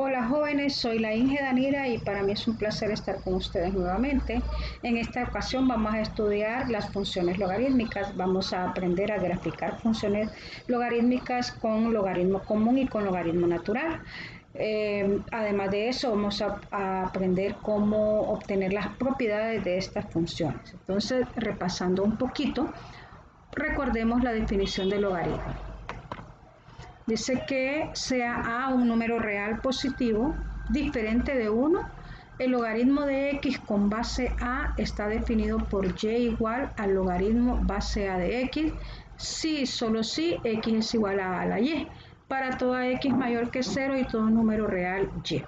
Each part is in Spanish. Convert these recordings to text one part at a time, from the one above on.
Hola jóvenes, soy la Inge Danira y para mí es un placer estar con ustedes nuevamente. En esta ocasión vamos a estudiar las funciones logarítmicas. Vamos a aprender a graficar funciones logarítmicas con logaritmo común y con logaritmo natural. Además de eso, vamos a aprender cómo obtener las propiedades de estas funciones. Entonces, repasando un poquito, recordemos la definición de logaritmo. Dice que sea A un número real positivo diferente de 1. El logaritmo de x con base A está definido por y igual al logaritmo base A de x si, solo si x es igual a la y, para toda x mayor que 0 y todo número real y.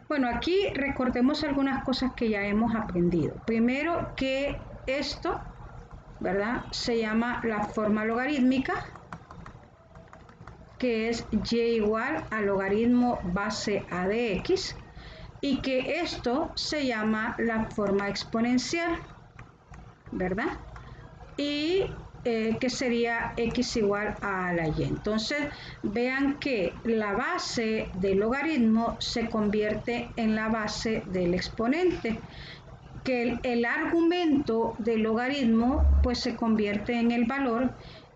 Bueno, aquí recordemos algunas cosas que ya hemos aprendido. Primero que esto, ¿verdad?, se llama la forma logarítmica, que es y igual al logaritmo base A de x, y que esto se llama la forma exponencial, ¿verdad? Y que sería x igual a la y. Entonces, vean que la base del logaritmo se convierte en la base del exponente, que el argumento del logaritmo pues se convierte en el valor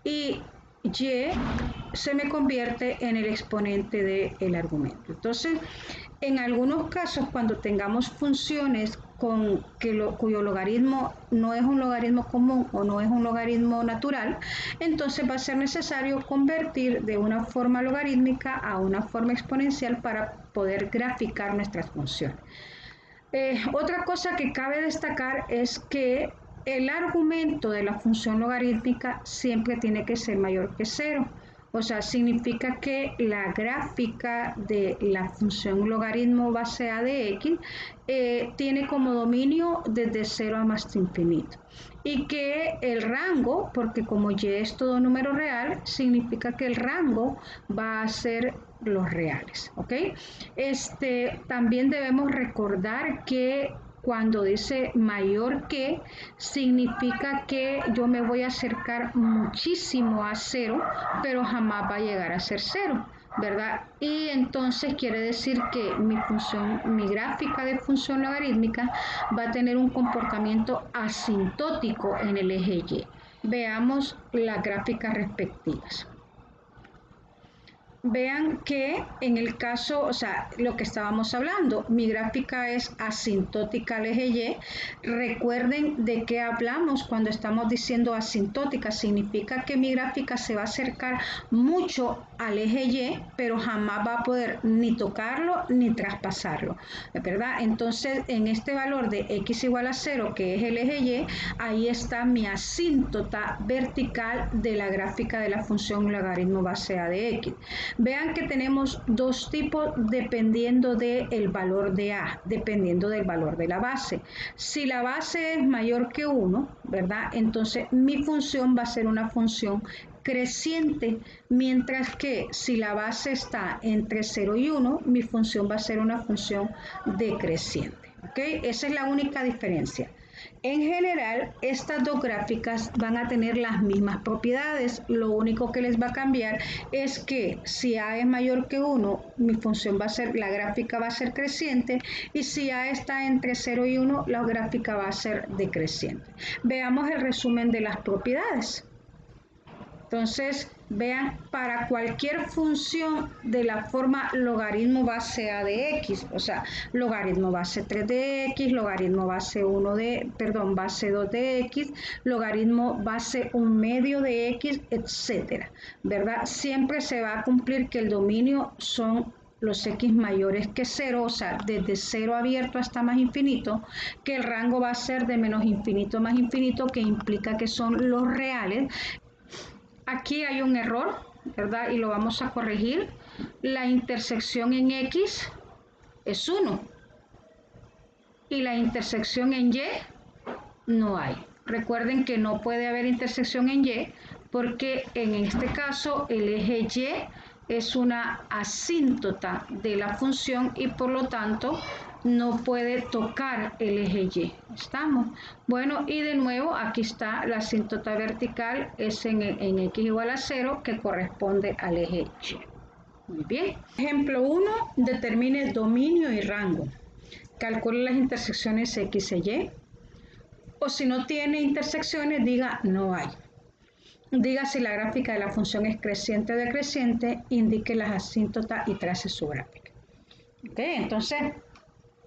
y y se me convierte en el exponente del argumento. Entonces, en algunos casos, cuando tengamos funciones cuyo logaritmo no es un logaritmo común o no es un logaritmo natural, entonces va a ser necesario convertir de una forma logarítmica a una forma exponencial para poder graficar nuestras funciones. Otra cosa que cabe destacar es que el argumento de la función logarítmica siempre tiene que ser mayor que 0. O sea, significa que la gráfica de la función logaritmo base A de x tiene como dominio desde 0 a más infinito. Y que el rango, porque como y es todo número real, significa que el rango va a ser los reales, ¿ok? También debemos recordar que cuando dice mayor que, significa que yo me voy a acercar muchísimo a 0, pero jamás va a llegar a ser 0, ¿verdad? Y entonces quiere decir que mi gráfica de función logarítmica va a tener un comportamiento asintótico en el eje Y. Veamos las gráficas respectivas. Vean que en el caso, o sea, lo que estábamos hablando, mi gráfica es asintótica al eje Y. Recuerden de qué hablamos cuando estamos diciendo asintótica. Significa que mi gráfica se va a acercar mucho al eje Y, pero jamás va a poder ni tocarlo ni traspasarlo, ¿verdad? Entonces, en este valor de x igual a 0, que es el eje Y, ahí está mi asíntota vertical de la gráfica de la función logaritmo base A de x. Vean que tenemos dos tipos dependiendo del valor de A, dependiendo del valor de la base. Si la base es mayor que 1, ¿verdad? Entonces mi función va a ser una función creciente, mientras que si la base está entre 0 y 1, mi función va a ser una función decreciente. ¿Ok? Esa es la única diferencia. En general, estas dos gráficas van a tener las mismas propiedades. Lo único que les va a cambiar es que si A es mayor que 1, mi función va a ser, la gráfica va a ser creciente, y si A está entre 0 y 1, la gráfica va a ser decreciente. Veamos el resumen de las propiedades. Entonces, vean, para cualquier función de la forma logaritmo base A de x, o sea, logaritmo base 3 de x, logaritmo base 1 de, perdón, base 2 de x, logaritmo base 1 medio de x, etcétera, ¿verdad? Siempre se va a cumplir que el dominio son los x mayores que 0, o sea, desde 0 abierto hasta más infinito, que el rango va a ser de menos infinito a más infinito, que implica que son los reales. Aquí hay un error, ¿verdad? Y lo vamos a corregir. La intersección en x es 1 y la intersección en y no hay. Recuerden que no puede haber intersección en y porque en este caso el eje y es una asíntota de la función y por lo tanto no puede tocar el eje Y. ¿Estamos? Bueno, y de nuevo aquí está la asíntota vertical, es en x igual a 0, que corresponde al eje Y. Muy bien. Ejemplo 1, determine dominio y rango. Calcule las intersecciones X e Y. O si no tiene intersecciones, diga no hay. Diga si la gráfica de la función es creciente o decreciente, indique las asíntotas y trace su gráfica. ¿Ok? Entonces,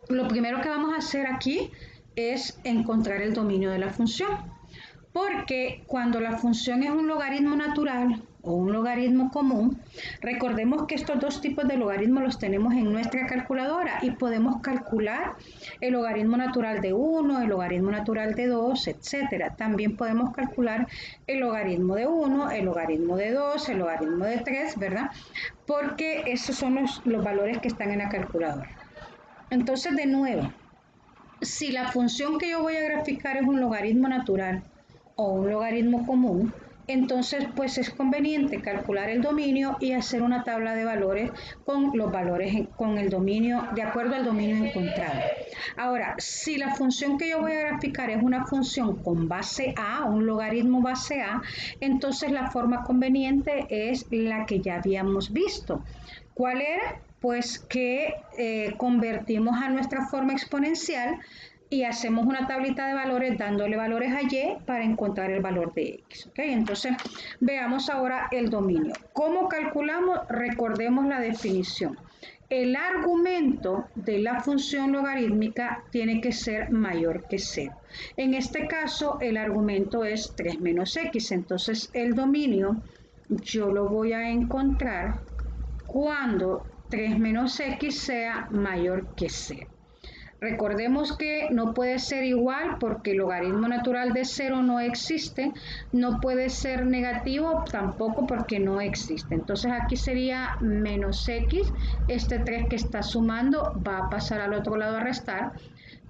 lo primero que vamos a hacer aquí es encontrar el dominio de la función. Porque cuando la función es un logaritmo natural o un logaritmo común, recordemos que estos dos tipos de logaritmos los tenemos en nuestra calculadora y podemos calcular el logaritmo natural de 1, el logaritmo natural de 2, etc. También podemos calcular el logaritmo de 1, el logaritmo de 2, el logaritmo de 3, ¿verdad? Porque esos son los valores que están en la calculadora. Entonces, de nuevo, si la función que yo voy a graficar es un logaritmo natural o un logaritmo común, entonces pues es conveniente calcular el dominio y hacer una tabla de valores con los valores, con el dominio, de acuerdo al dominio encontrado. Ahora, si la función que yo voy a graficar es una función con base A, un logaritmo base A, entonces la forma conveniente es la que ya habíamos visto. ¿Cuál era? Pues que convertimos a nuestra forma exponencial y hacemos una tablita de valores dándole valores a y para encontrar el valor de x. ¿Okay? Entonces, veamos ahora el dominio. ¿Cómo calculamos? Recordemos la definición. El argumento de la función logarítmica tiene que ser mayor que 0. En este caso, el argumento es 3 menos x. Entonces, el dominio yo lo voy a encontrar cuando 3 menos x sea mayor que 0. Recordemos que no puede ser igual porque el logaritmo natural de 0 no existe, no puede ser negativo tampoco porque no existe. Entonces aquí sería menos x, este 3 que está sumando va a pasar al otro lado a restar,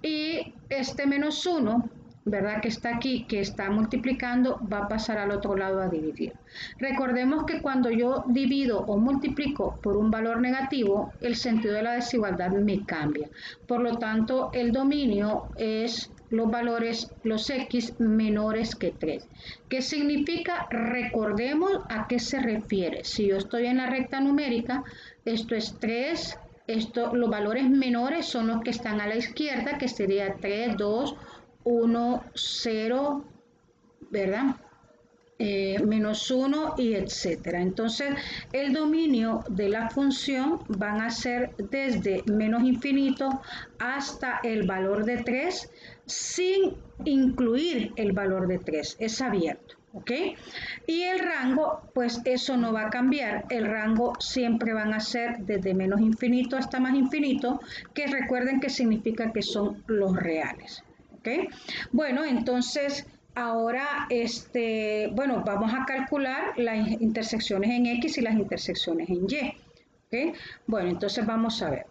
y este menos 1, ¿verdad? Que está aquí, que está multiplicando, va a pasar al otro lado a dividir. Recordemos que cuando yo divido o multiplico por un valor negativo, el sentido de la desigualdad me cambia. Por lo tanto, el dominio es los valores, los x menores que 3. ¿Qué significa? Recordemos a qué se refiere. Si yo estoy en la recta numérica, esto es 3, los valores menores son los que están a la izquierda, que sería 3, 2, 1, 0, ¿verdad? Menos 1 y etcétera. Entonces, el dominio de la función van a ser desde menos infinito hasta el valor de 3 sin incluir el valor de 3. Es abierto. ¿Ok? Y el rango, pues eso no va a cambiar. El rango siempre van a ser desde menos infinito hasta más infinito, que recuerden que significa que son los reales. ¿Ok? Bueno, entonces ahora, bueno, vamos a calcular las intersecciones en X y las intersecciones en Y. ¿Okay? Bueno, entonces vamos a ver.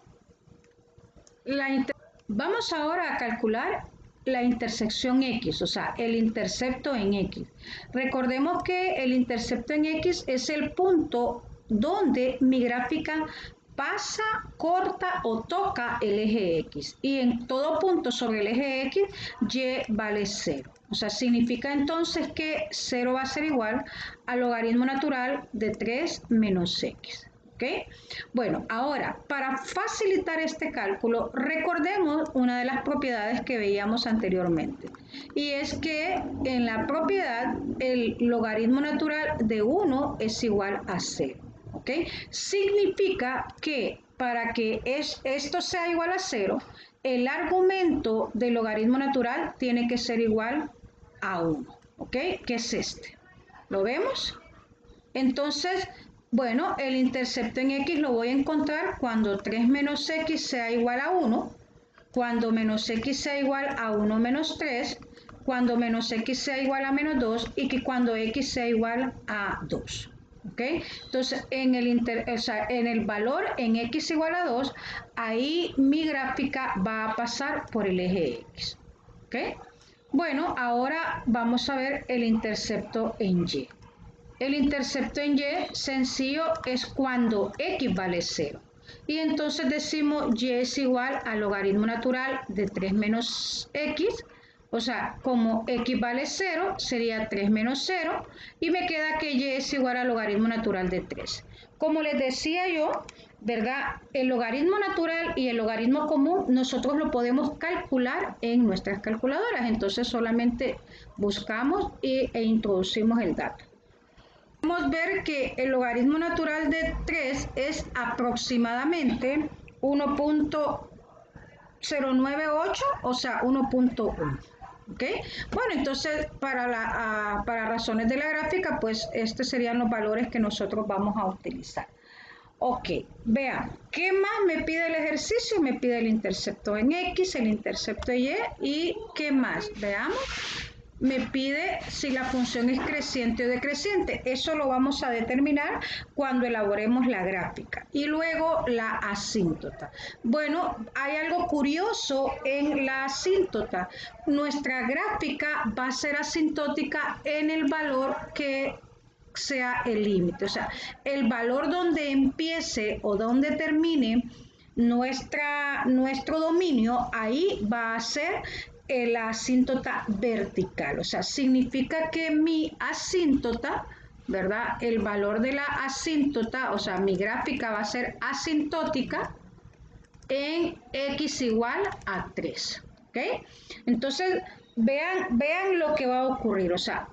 Vamos ahora a calcular la intersección X, o sea, el intercepto en X. Recordemos que el intercepto en X es el punto donde mi gráfica pasa, corta o toca el eje X. Y en todo punto sobre el eje X, Y vale 0. O sea, significa entonces que 0 va a ser igual al logaritmo natural de 3 menos X. ¿Ok? Bueno, ahora, para facilitar este cálculo, recordemos una de las propiedades que veíamos anteriormente. Y es que en la propiedad, el logaritmo natural de 1 es igual a 0. ¿Ok? Significa que para que esto sea igual a 0, el argumento del logaritmo natural tiene que ser igual a 1. ¿Ok? ¿Qué es este? ¿Lo vemos? Entonces, bueno, el intercepto en X lo voy a encontrar cuando 3 menos X sea igual a 1, cuando menos X sea igual a 1 menos 3, cuando menos X sea igual a menos 2 y que cuando X sea igual a 2. ¿Ok? Entonces, en el valor en X igual a 2, ahí mi gráfica va a pasar por el eje X. ¿Ok? Bueno, ahora vamos a ver el intercepto en Y. El intercepto en Y sencillo es cuando X vale 0. Y entonces decimos Y es igual al logaritmo natural de 3 menos X. O sea, como X vale 0, sería 3 menos 0. Y me queda que Y es igual al logaritmo natural de 3. Como les decía yo, ¿verdad? El logaritmo natural y el logaritmo común nosotros lo podemos calcular en nuestras calculadoras. Entonces solamente buscamos e introducimos el dato. Podemos ver que el logaritmo natural de 3 es aproximadamente 1.098, o sea, 1.1. ¿Ok? Bueno, entonces para razones de la gráfica, pues estos serían los valores que nosotros vamos a utilizar. Ok, vean, ¿qué más me pide el ejercicio? Me pide el intercepto en X, el intercepto en Y, ¿y qué más? Veamos, me pide si la función es creciente o decreciente. Eso lo vamos a determinar cuando elaboremos la gráfica. Y luego la asíntota. Bueno, hay algo curioso en la asíntota. Nuestra gráfica va a ser asintótica en el valor que sea el límite, o sea, el valor donde empiece o donde termine nuestro dominio, ahí va a ser la asíntota vertical, o sea, significa que mi asíntota, ¿verdad? El valor de la asíntota, o sea, mi gráfica va a ser asintótica en x igual a 3, ¿ok? Entonces, vean lo que va a ocurrir, o sea,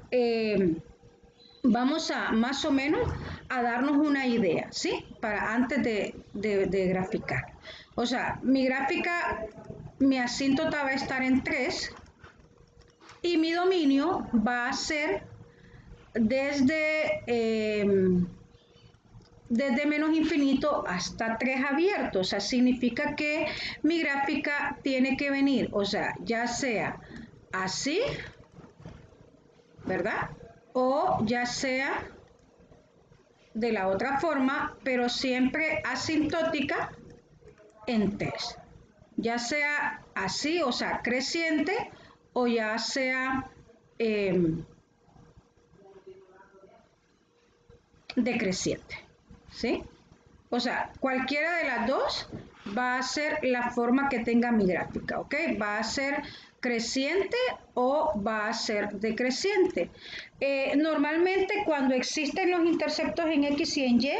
vamos a más o menos a darnos una idea, ¿sí? Para antes de graficar. O sea, mi gráfica, mi asíntota va a estar en 3 y mi dominio va a ser desde menos infinito hasta 3 abiertos. O sea, significa que mi gráfica tiene que venir, o sea, ya sea así, ¿verdad? O ya sea de la otra forma, pero siempre asintótica en 3. Ya sea así, o sea, creciente, o ya sea decreciente, ¿sí? O sea, cualquiera de las dos va a ser la forma que tenga mi gráfica, ¿ok? Va a ser creciente o va a ser decreciente. Normalmente cuando existen los interceptos en X y en Y,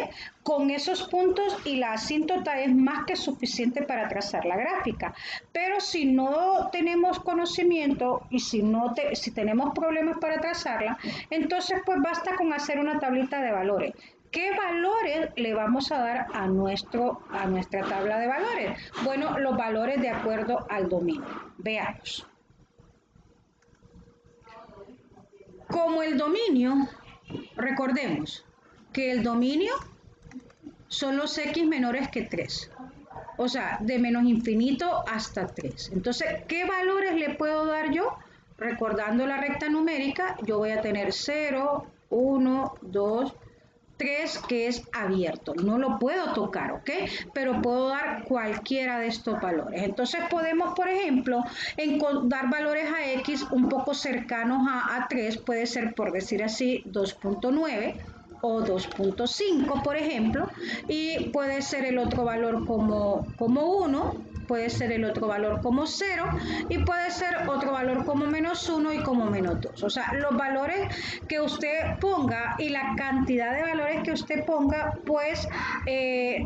con esos puntos y la asíntota es más que suficiente para trazar la gráfica. Pero si no tenemos conocimiento y si tenemos problemas para trazarla, entonces pues basta con hacer una tablita de valores. ¿Qué valores le vamos a dar a nuestra tabla de valores? Bueno, los valores de acuerdo al dominio. Veamos. Como el dominio, recordemos que el dominio son los x menores que 3. O sea, de menos infinito hasta 3. Entonces, ¿qué valores le puedo dar yo? Recordando la recta numérica, yo voy a tener 0, 1, 2, 3, que es abierto, no lo puedo tocar, ¿ok? Pero puedo dar cualquiera de estos valores. Entonces podemos, por ejemplo, dar valores a X un poco cercanos a 3, puede ser, por decir así, 2.9 o 2.5, por ejemplo, y puede ser el otro valor como 1, puede ser el otro valor como 0 y puede ser otro valor como menos 1 y como menos 2. O sea, los valores que usted ponga y la cantidad de valores que usted ponga, pues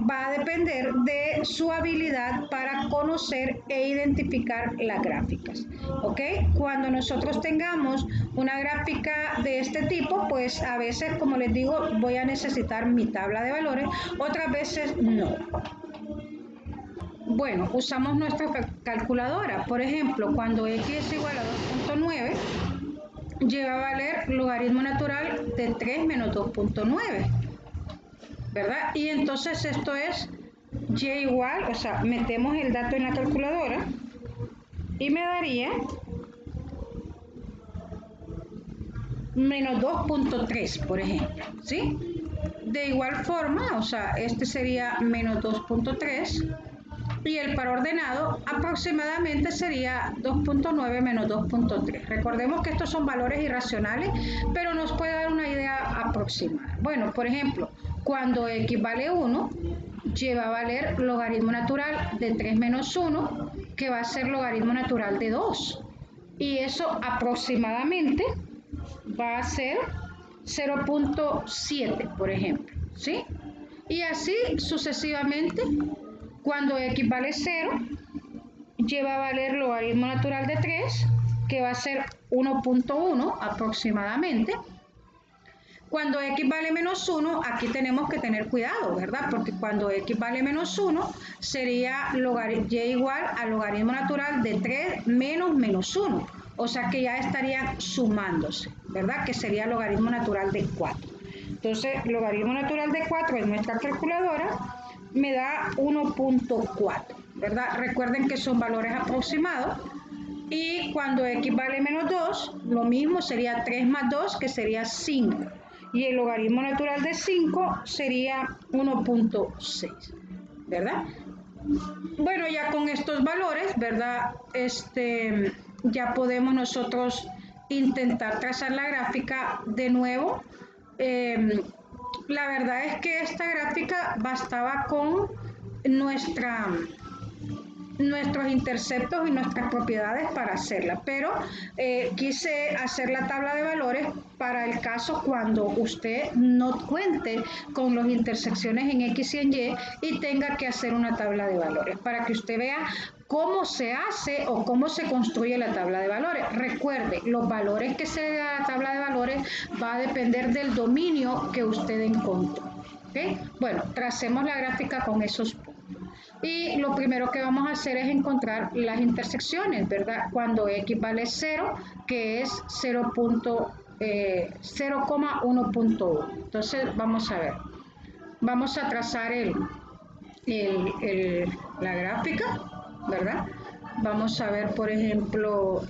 va a depender de su habilidad para conocer e identificar las gráficas. ¿Ok? Cuando nosotros tengamos una gráfica de este tipo, pues a veces, como les digo, voy a necesitar mi tabla de valores, otras veces no. Bueno, usamos nuestra calculadora. Por ejemplo, cuando x es igual a 2.9, llega a valer logaritmo natural de 3 menos 2.9, ¿verdad? Y entonces esto es y igual, o sea, metemos el dato en la calculadora y me daría menos 2.3, por ejemplo, ¿sí? De igual forma, o sea, este sería menos 2.3 y el par ordenado aproximadamente sería 2.9 menos 2.3. Recordemos que estos son valores irracionales, pero nos puede dar una idea aproximada. Bueno, por ejemplo, cuando x vale 1, lleva a valer logaritmo natural de 3 menos 1, que va a ser logaritmo natural de 2. Y eso aproximadamente va a ser 0.7, por ejemplo, ¿sí? Y así sucesivamente, cuando x vale 0, lleva a valer logaritmo natural de 3, que va a ser 1.1 aproximadamente. Cuando x vale menos 1, aquí tenemos que tener cuidado, ¿verdad? Porque cuando x vale menos 1, sería y igual al logaritmo natural de 3 menos 1. O sea que ya estarían sumándose, ¿verdad? Que sería logaritmo natural de 4. Entonces, logaritmo natural de 4 en nuestra calculadora me da 1.4, ¿verdad? Recuerden que son valores aproximados. Y cuando x vale menos 2, lo mismo sería 3 más 2, que sería 5. Y el logaritmo natural de 5 sería 1.6, ¿verdad? Bueno, ya con estos valores, ¿verdad? Ya podemos nosotros intentar trazar la gráfica de nuevo. La verdad es que esta gráfica bastaba con nuestros interceptos y nuestras propiedades para hacerla, pero quise hacer la tabla de valores para el caso cuando usted no cuente con las intersecciones en X y en y tenga que hacer una tabla de valores, para que usted vea cómo se hace o cómo se construye la tabla de valores. Recuerde, los valores que se da la tabla de valores va a depender del dominio que usted encontró. ¿Okay? Bueno, tracemos la gráfica con esos puntos. Y lo primero que vamos a hacer es encontrar las intersecciones, ¿verdad? Cuando x vale 0, que es 0,1.1. Entonces, vamos a ver. Vamos a trazar la gráfica, ¿verdad? Vamos a ver, por ejemplo,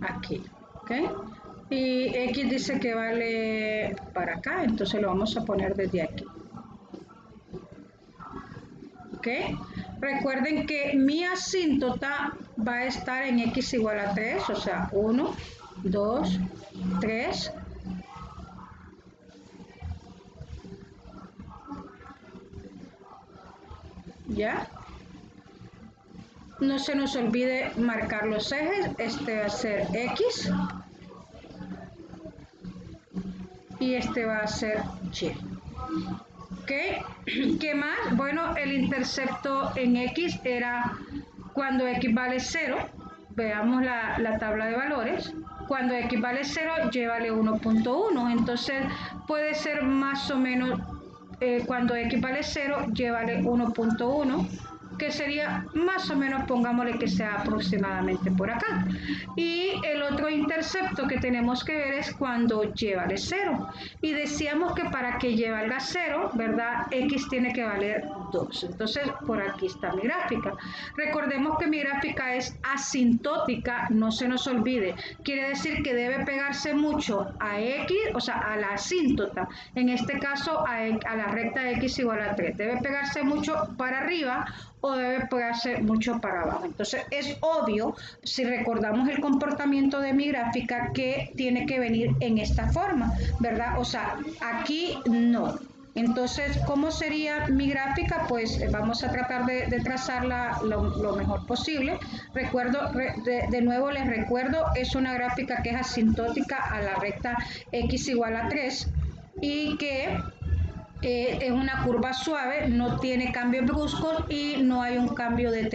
aquí, ¿ok? Y x dice que vale para acá, entonces lo vamos a poner desde aquí. ¿Ok? Recuerden que mi asíntota va a estar en x igual a 3, o sea, 1, 2, 3. ¿Ya? No se nos olvide marcar los ejes. Este va a ser x. Y este va a ser y. ¿Ok? ¿Qué más? Bueno, el intercepto en x era cuando x vale 0. Veamos la tabla de valores. Cuando x vale 0, y vale 1.1. Entonces puede ser más o menos cuando x vale 0, y vale 1.1. Que sería más o menos, pongámosle que sea aproximadamente por acá. Y el otro intercepto que tenemos que ver es cuando y vale 0. Y decíamos que para que y valga 0, ¿verdad? X tiene que valer 2. Entonces, por aquí está mi gráfica. Recordemos que mi gráfica es asintótica, no se nos olvide. Quiere decir que debe pegarse mucho a X, o sea, a la asíntota. En este caso, a la recta X igual a 3. Debe pegarse mucho para arriba o debe pegarse mucho para abajo. Entonces es obvio, si recordamos el comportamiento de mi gráfica, que tiene que venir en esta forma, ¿verdad? O sea, aquí no. Entonces, ¿cómo sería mi gráfica? Pues vamos a tratar de trazarla lo mejor posible. De nuevo les recuerdo, es una gráfica que es asintótica a la recta X igual a 3 y que es una curva suave, no tiene cambios bruscos y no hay un cambio de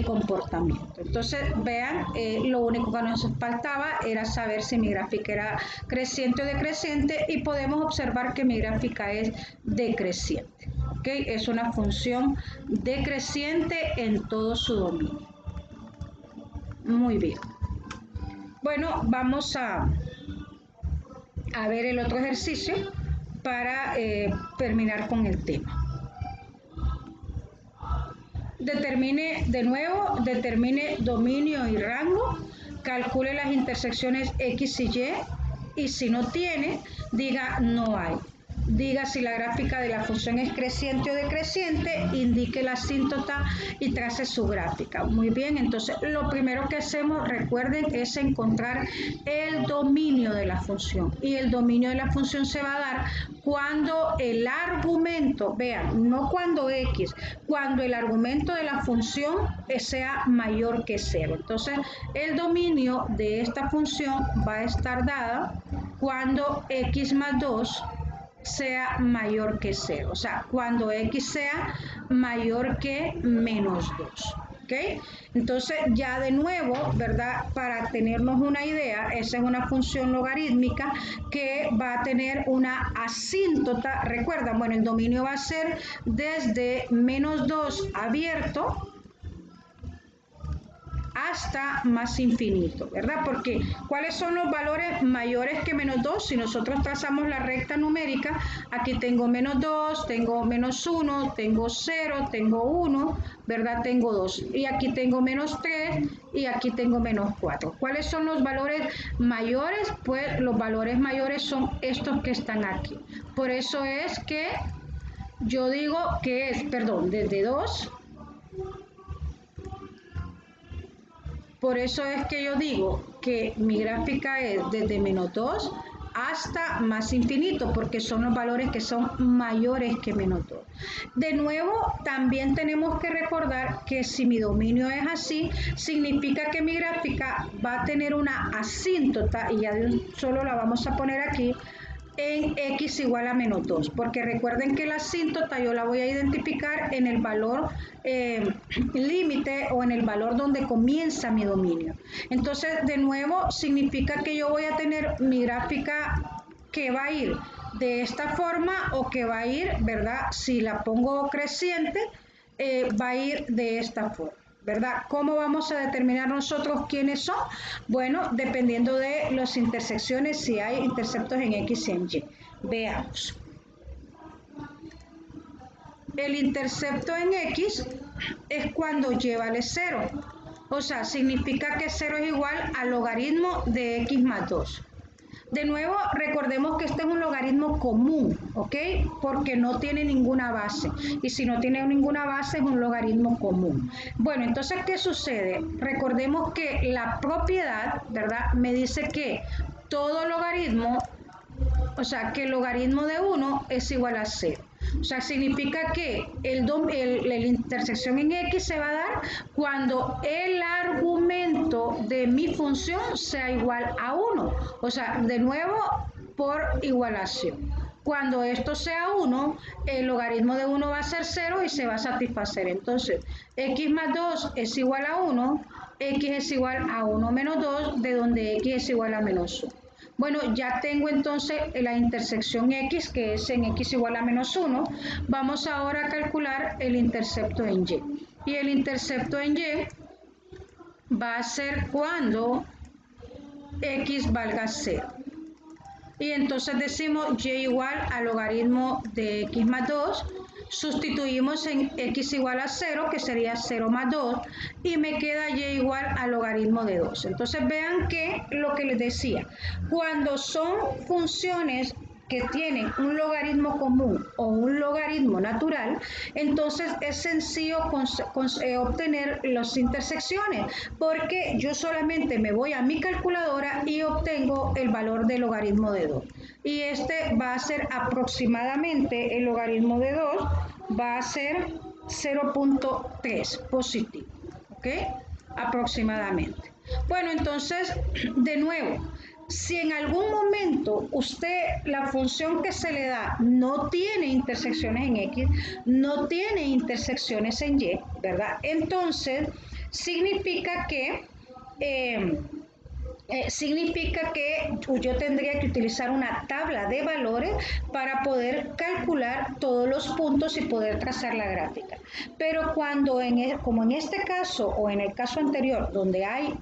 comportamiento. Entonces, vean, lo único que nos faltaba era saber si mi gráfica era creciente o decreciente y podemos observar que mi gráfica es decreciente. ¿Okay? Es una función decreciente en todo su dominio. Muy bien. Bueno, vamos a ver el otro ejercicio para terminar con el tema. Determine dominio y rango, calcule las intersecciones X y Y si no tiene, diga no hay. diga si la gráfica de la función es creciente o decreciente, indique la asíntota y trace su gráfica. Muy bien, entonces lo primero que hacemos, recuerden, es encontrar el dominio de la función. Y el dominio de la función se va a dar cuando el argumento, vean, no cuando x, cuando el argumento de la función sea mayor que 0. Entonces, el dominio de esta función va a estar dada cuando x más 2 sea mayor que 0, o sea, cuando x sea mayor que menos 2. ¿Ok? Entonces, ya de nuevo, ¿verdad? Para tenernos una idea, esa es una función logarítmica que va a tener una asíntota. Recuerdan, bueno, el dominio va a ser desde menos 2 abierto hasta más infinito, ¿verdad? Porque ¿cuáles son los valores mayores que menos 2? Si nosotros trazamos la recta numérica, aquí tengo menos 2, tengo menos 1, tengo 0, tengo 1, ¿verdad? Tengo 2. Y aquí tengo menos 3 y aquí tengo menos 4. ¿Cuáles son los valores mayores? Pues los valores mayores son estos que están aquí. Por eso es que yo digo que es, perdón, desde 2. Por eso es que yo digo que mi gráfica es desde menos 2 hasta más infinito, porque son los valores que son mayores que menos 2. De nuevo, también tenemos que recordar que si mi dominio es así, significa que mi gráfica va a tener una asíntota, y ya solo la vamos a poner aquí, en x igual a menos 2, porque recuerden que la asíntota yo la voy a identificar en el valor límite o en el valor donde comienza mi dominio. Entonces, de nuevo, significa que yo voy a tener mi gráfica que va a ir de esta forma o que va a ir, ¿verdad? Si la pongo creciente, va a ir de esta forma, ¿verdad? ¿Cómo vamos a determinar nosotros quiénes son? Bueno, dependiendo de las intersecciones, si hay interceptos en X y en Y. Veamos. El intercepto en X es cuando Y vale 0. O sea, significa que 0 es igual al logaritmo de X más 2. De nuevo, recordemos que este es un logaritmo común, ¿ok? Porque no tiene ninguna base. Y si no tiene ninguna base, es un logaritmo común. Bueno, entonces, ¿qué sucede? Recordemos que la propiedad, ¿verdad? Me dice que todo logaritmo, o sea, que el logaritmo de 1 es igual a 0. O sea, significa que la intersección en X se va a dar cuando el argumento de mi función sea igual a 1. O sea, de nuevo, por igualación. Cuando esto sea 1, el logaritmo de 1 va a ser 0 y se va a satisfacer. Entonces, x más 2 es igual a 1, x es igual a 1 menos 2, de donde x es igual a menos 1. Bueno, ya tengo entonces la intersección X, que es en X igual a menos 1. Vamos ahora a calcular el intercepto en Y. Y el intercepto en Y va a ser cuando X valga 0. Y entonces decimos Y igual al logaritmo de X más 2. Sustituimos en X igual a 0, que sería 0 más 2, y me queda Y igual al logaritmo de 2. Entonces vean que lo que les decía, cuando son funciones que tienen un logaritmo común o un logaritmo natural, entonces es sencillo obtener las intersecciones, porque yo solamente me voy a mi calculadora y obtengo el valor del logaritmo de 2. Y este va a ser aproximadamente, el logaritmo de 2 va a ser 0.3 positivo, ¿ok? Aproximadamente. Bueno, entonces, de nuevo, si en algún momento la función que se le da no tiene intersecciones en X, no tiene intersecciones en Y, ¿verdad? Entonces, significa que yo tendría que utilizar una tabla de valores para poder calcular todos los puntos y poder trazar la gráfica. Pero como en este caso o en el caso anterior, donde hay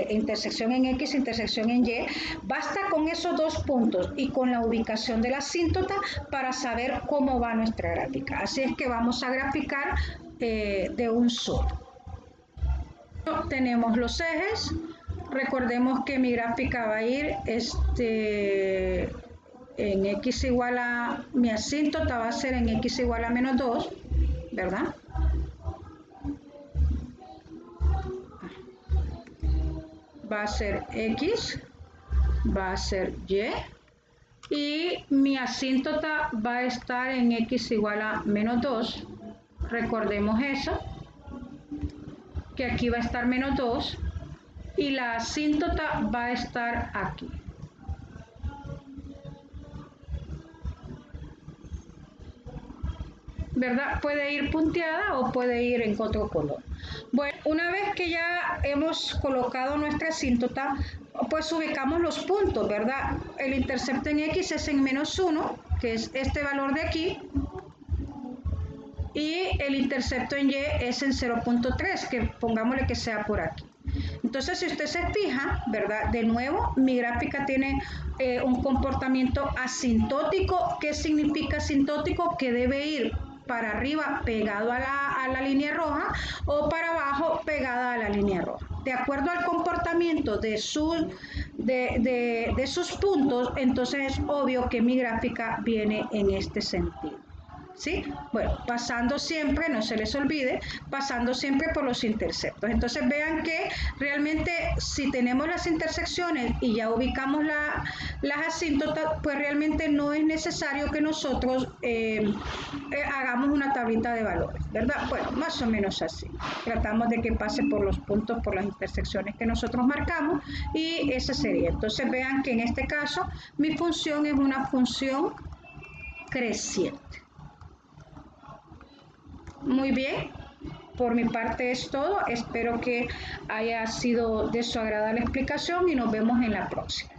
intersección en X, intersección en Y, basta con esos dos puntos y con la ubicación de la asíntota para saber cómo va nuestra gráfica. Así es que vamos a graficar de un solo. Tenemos los ejes. Recordemos que mi gráfica va a ir en x igual a, mi asíntota va a ser en x igual a menos 2, ¿verdad? Va a ser x, va a ser y mi asíntota va a estar en x igual a menos 2. Recordemos eso, que aquí va a estar menos 2 y la asíntota va a estar aquí. ¿Verdad? Puede ir punteada o puede ir en otro color. Bueno, una vez que ya hemos colocado nuestra asíntota, pues ubicamos los puntos, ¿verdad? El intercepto en X es en menos 1, que es este valor de aquí, y el intercepto en Y es en 0.3, que pongámosle que sea por aquí. Entonces, si usted se fija, ¿verdad? De nuevo, mi gráfica tiene un comportamiento asintótico. ¿Qué significa asintótico? Que debe ir para arriba pegado a la línea roja o para abajo pegada a la línea roja. De acuerdo al comportamiento de sus puntos, entonces es obvio que mi gráfica viene en este sentido. ¿Sí? Bueno, pasando siempre, no se les olvide, pasando siempre por los interceptos. Entonces vean que realmente si tenemos las intersecciones y ya ubicamos las asíntotas, pues realmente no es necesario que nosotros hagamos una tablita de valores, ¿verdad? Bueno, más o menos así. Tratamos de que pase por los puntos, por las intersecciones que nosotros marcamos y esa sería. Entonces vean que en este caso mi función es una función creciente. Muy bien, por mi parte es todo. Espero que haya sido de su agrado la explicación y nos vemos en la próxima.